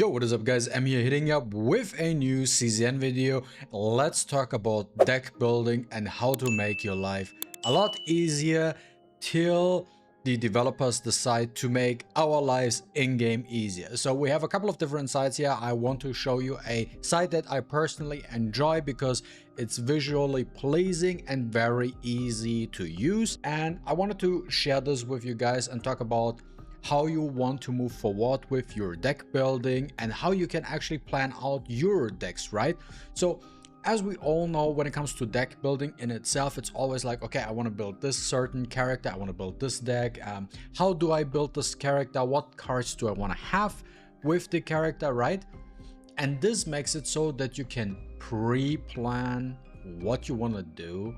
Yo, what is up guys, I'm here hitting up with a new CZN video. Let's talk about deck building and how to make your life a lot easier till the developers decide to make our lives in-game easier. So we have a couple of different sites here. I want to show you a site that I personally enjoy because it's visually pleasing and very easy to use. And I wanted to share this with you guys and talk about how you want to move forward with your deck building and how you can actually plan out your decks, right? So as we all know, when it comes to deck building in itself, it's always like, okay, I want to build this certain character, I want to build this deck. How do I build this character? What cards do I want to have with the character, right? And this makes it so that you can pre-plan what you want to do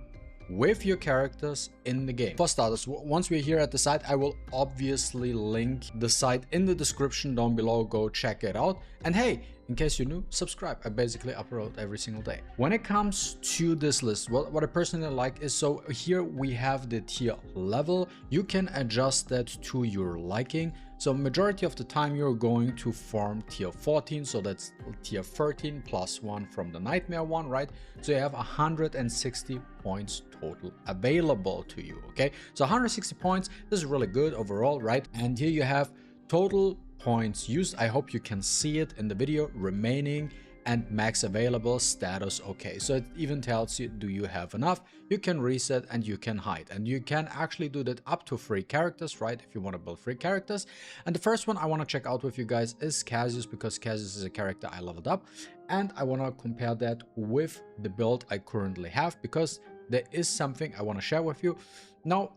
with your characters in the game. For starters, once we're here at the site, I will obviously link the site in the description down below. Go check it out. And hey, in case you're new, subscribe. I basically upload every single day. When it comes to this list, what I personally like is, so here we have the tier level. You can adjust that to your liking. So majority of the time you're going to farm tier 14, so that's tier 13 plus 1 from the nightmare one, right? So you have 160 points total available to you, okay? So 160 points, this is really good overall, right? And here you have total points used. I hope you can see it in the video, remaining and max available, status okay. So it even tells you, do you have enough? You can reset and you can hide, and you can actually do that up to 3 characters, right? If you want to build 3 characters. And the first one I want to check out with you guys is Cassius, because Cassius is a character I leveled up, and I want to compare that with the build I currently have, because there is something I want to share with you. Now,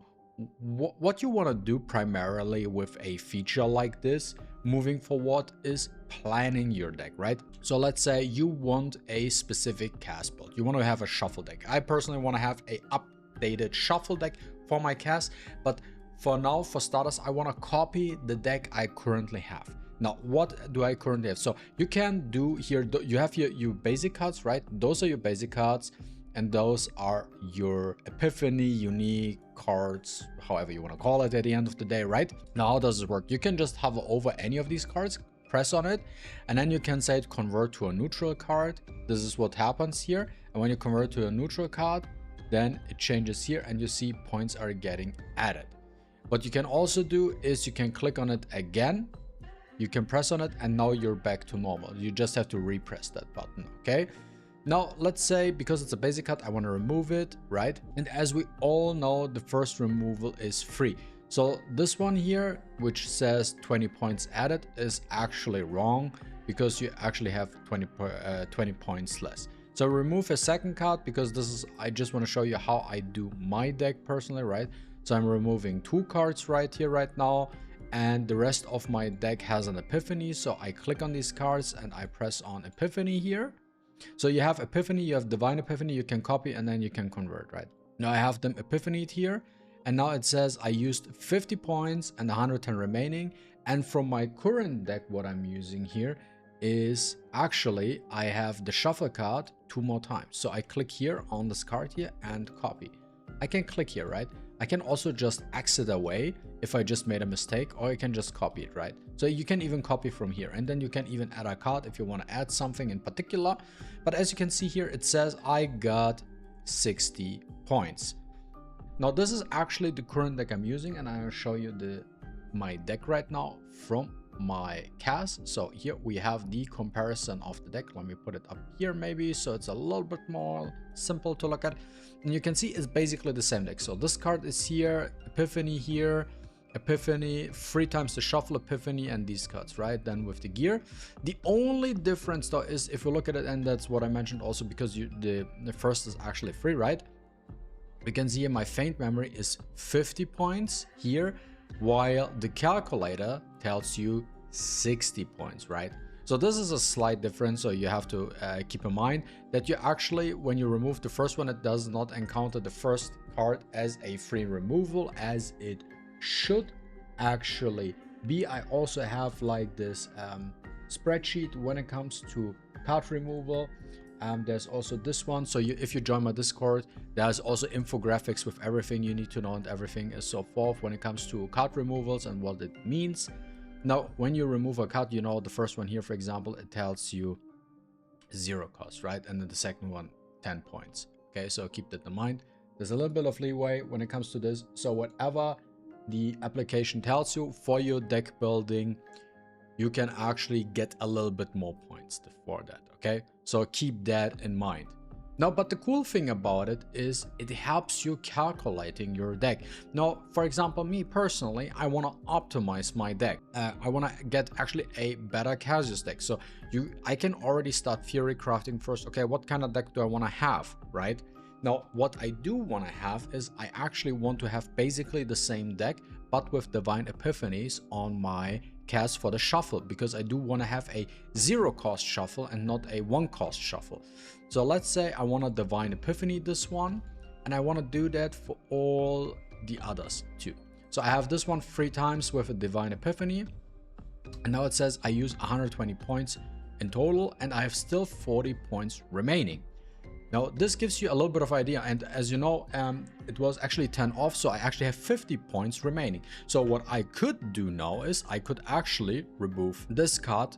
what you want to do primarily with a feature like this moving forward is planning your deck, right? So let's say you want a specific cast build. You want to have a shuffle deck. I personally want to have a updated shuffle deck for my cast, but for now, for starters, I want to copy the deck I currently have. Now, what do I currently have? So you can do here, you have your basic cards, right? Those are your basic cards, and those are your epiphany unique cards, however you want to call it at the end of the day, right? Now, how does it work? You can just hover over any of these cards, press on it, and then you can say it convert to a neutral card. This is what happens here. And when you convert to a neutral card, then it changes here and you see points are getting added. What you can also do is you can click on it again, you can press on it, and now you're back to normal. You just have to repress that button, okay? Now, let's say because it's a basic card, I want to remove it, right? And as we all know, the first removal is free. So this one here, which says 20 points added, is actually wrong because you actually have 20 points less. So remove a second card, because this is, I just want to show you how I do my deck personally, right? So I'm removing 2 cards right here, right now. And the rest of my deck has an epiphany. So I click on these cards and I press on epiphany here. So you have epiphany, you have divine epiphany, you can copy and then you can convert, right? Now I have them epiphanied here, and now it says I used 50 points and 110 remaining. And from my current deck, what I'm using here is actually I have the shuffle card 2 more times. So I click here on this card here and copy. I can click here, right? I can also just exit away if I just made a mistake, or I can just copy it, right? So you can even copy from here, and then you can even add a card if you want to add something in particular. But as you can see here, it says I got 60 points. Now this is actually the current deck I'm using, and I'll show you my deck right now from my cast. So here we have the comparison of the deck. Let me put it up here maybe so it's a little bit more simple to look at, and you can see it's basically the same deck. So this card is here, epiphany here, epiphany, 3 times the shuffle epiphany, and these cards, right? Then with the gear, the only difference though is if you look at it, and that's what I mentioned also, because the first is actually free, right? You can see here my faint memory is 50 points here, while the calculator tells you 60 points, right? So this is a slight difference, so you have to keep in mind that you actually, when you remove the first one, it does not encounter the first card as a free removal, as it should actually be. I also have like this spreadsheet when it comes to card removal. There's also this one, so if you join my Discord, there's also infographics with everything you need to know and everything is so forth when it comes to card removals and what it means. Now, when you remove a card, you know, the first one here, for example, it tells you 0 cost, right? And then the second one, 10 points. Okay, so keep that in mind. There's a little bit of leeway when it comes to this. So whatever the application tells you for your deck building, you can actually get a little bit more points for that. Okay, so keep that in mind. Now, but the cool thing about it is it helps you calculating your deck. Now, for example, me personally, I want to optimize my deck. I want to get actually a better Cassius deck. So I can already start theory crafting first. Okay, what kind of deck do I want to have, right? Now, what I do want to have is I actually want to have basically the same deck, but with Divine Epiphanies on my cast for the shuffle, because I do want to have a 0 cost shuffle and not a 1 cost shuffle. So let's say I want to Divine Epiphany this one, and I want to do that for all the others too. So I have this one 3 times with a Divine Epiphany, and now it says I use 120 points in total, and I have still 40 points remaining. Now, this gives you a little bit of idea, and as you know, it was actually 10 off, so I actually have 50 points remaining. So what I could do now is I could actually remove this card,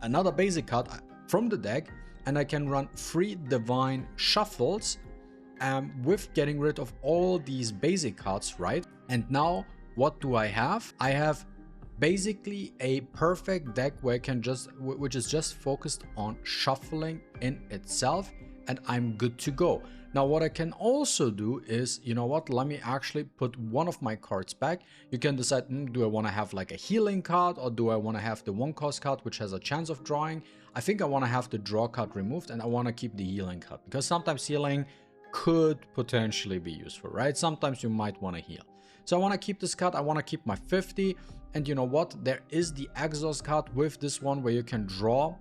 another basic card from the deck, and I can run 3 divine shuffles with getting rid of all these basic cards, right? And now, what do I have? I have basically a perfect deck where I can which is just focused on shuffling in itself, and I'm good to go. Now, what I can also do is, you know what, let me actually put one of my cards back. You can decide, do I want to have like a healing card, or do I want to have the 1 cost card which has a chance of drawing? I think I want to have the draw card removed, and I want to keep the healing card, because sometimes healing could potentially be useful, right? Sometimes you might want to heal. So I want to keep this card, I want to keep my 50, and you know what, there is the exhaust card with this one where you can draw.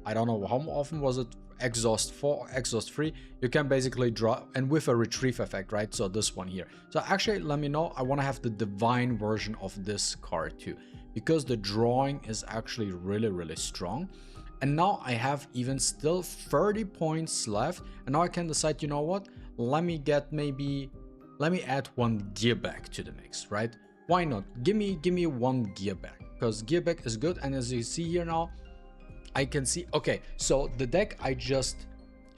I don't know how often was it, exhaust 4 or exhaust 3, you can basically draw, and with a retrieve effect, right? So this one here. So actually, let me know, I want to have the divine version of this card too, because the drawing is actually really strong. And now I have even still 30 points left, and now I can decide, you know what, let me add 1 gear back to the mix, right? Why not? Give me 1 gear back, because gear back is good. And as you see here now, I can see, okay, so the deck I just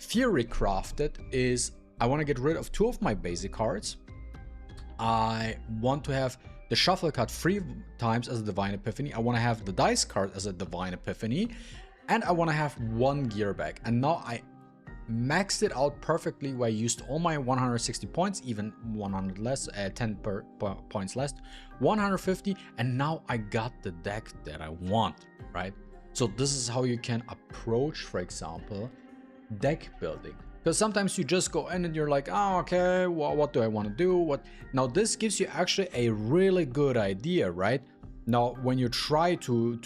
theory crafted is, I want to get rid of 2 of my basic cards. I want to have the shuffle card 3 times as a Divine Epiphany. I want to have the dice card as a Divine Epiphany, and I want to have 1 gear back. And now I maxed it out perfectly, where I used all my 160 points, even 100 less, 10 points less, 150, and now I got the deck that I want, right? So this is how you can approach, for example, deck building. Because sometimes you just go in and you're like, oh, okay, well, what do I want to do? Now this gives you actually a really good idea, right? Now, when you try to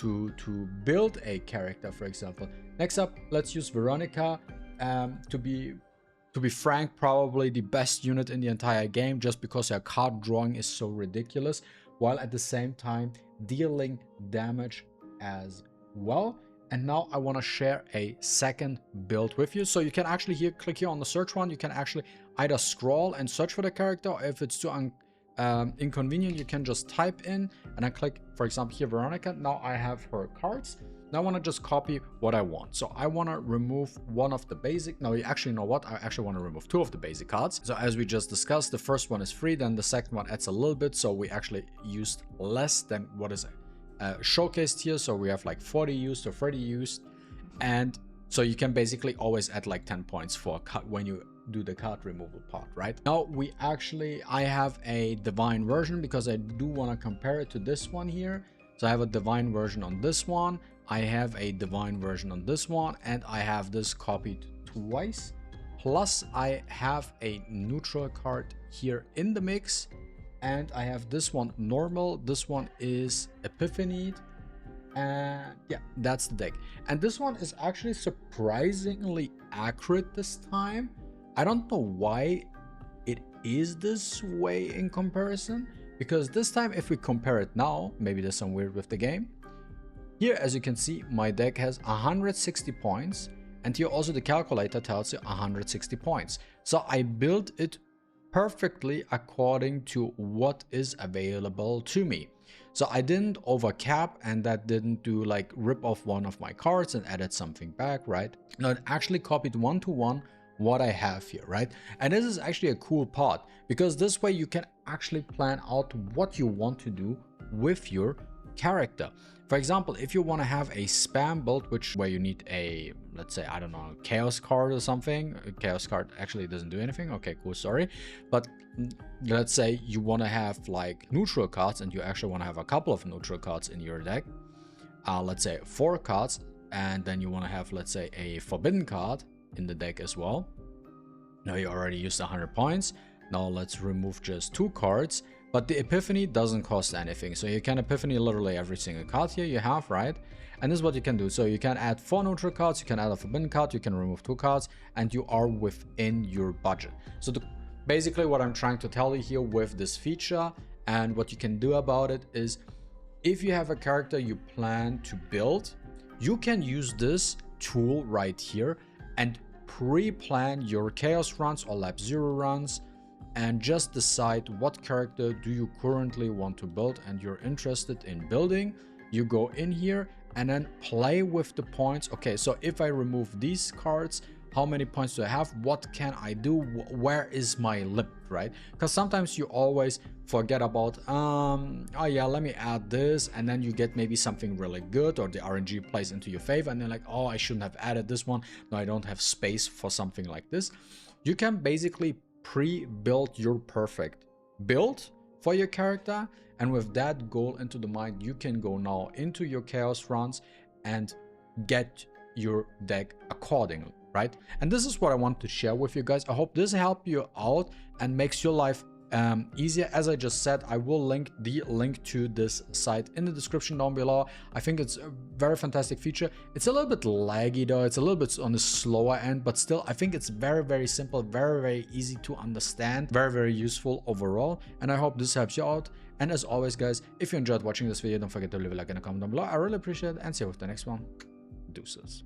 build a character, for example, next up, let's use Veronica. To be frank, probably the best unit in the entire game, just because her card drawing is so ridiculous, while at the same time dealing damage as well. And now I want to share a second build with you. So you can actually click here on the search one. You can actually either scroll and search for the character, or if it's too inconvenient, you can just type in, and I click, for example, here Veronica. Now I have her cards. Now I want to just copy what I want. So I want to remove 1 of the basic. No, you actually know what? I actually want to remove 2 of the basic cards. So as we just discussed, the first one is free, then the second one adds a little bit. So we actually used less than what is showcased here. So we have like 40 used or 30 used. And so you can basically always add like 10 points for when you do the card removal part, right? Now I have a divine version, because I do want to compare it to this one here. So I have a divine version on this one, I have a divine version on this one, and I have this copied twice. Plus I have a neutral card here in the mix, and I have this one normal, this one is epiphanied, and yeah, that's the deck. And this one is actually surprisingly accurate this time. I don't know why it is this way in comparison, because this time if we compare it now, maybe there's some weird with the game. Here, as you can see, my deck has 160 points, and here also the calculator tells you 160 points. So I built it perfectly according to what is available to me. So I didn't overcap, and that didn't do like rip off one of my cards and added something back, right? No, it actually copied one-to-one what I have here, right? And this is actually a cool part, because this way you can actually plan out what you want to do with your character. For example, if you want to have a spam build, where you need a, let's say, I don't know, chaos card or something. A chaos card actually doesn't do anything. Okay, cool, sorry. But let's say you want to have like neutral cards, and you actually want to have a couple of neutral cards in your deck. Let's say 4 cards, and then you want to have, let's say, a forbidden card in the deck as well. Now you already used 100 points. Now let's remove just 2 cards. But the epiphany doesn't cost anything, so you can epiphany literally every single card here you have, right? And this is what you can do. So you can add 4 neutral cards, you can add a forbidden card, you can remove 2 cards, and you are within your budget. So basically what I'm trying to tell you here with this feature, and what you can do about it, is if you have a character you plan to build, you can use this tool right here and pre-plan your chaos runs or lab 0 runs, and just decide what character do you currently want to build and you're interested in building. You go in here and then play with the points. Okay, so if I remove these cards, how many points do I have? What can I do? Where is my limit, right? Because sometimes you always forget about, oh yeah, let me add this, and then you get maybe something really good, or the RNG plays into your favor, and then like, oh, I shouldn't have added this one. No, I don't have space for something like this. You can basically pre-build your perfect build for your character, and with that goal into the mind, you can go now into your chaos runs and get your deck accordingly, right? And this is what I want to share with you guys. I hope this helped you out and makes your life easier. As I just said, I will link to this site in the description down below. I think it's a very fantastic feature. It's a little bit laggy though, it's a little bit on the slower end, but still I think it's very simple, very easy to understand, very useful overall, and I hope this helps you out. And as always guys, if you enjoyed watching this video, don't forget to leave a like and a comment down below. I really appreciate it, and see you with the next one. Deuces.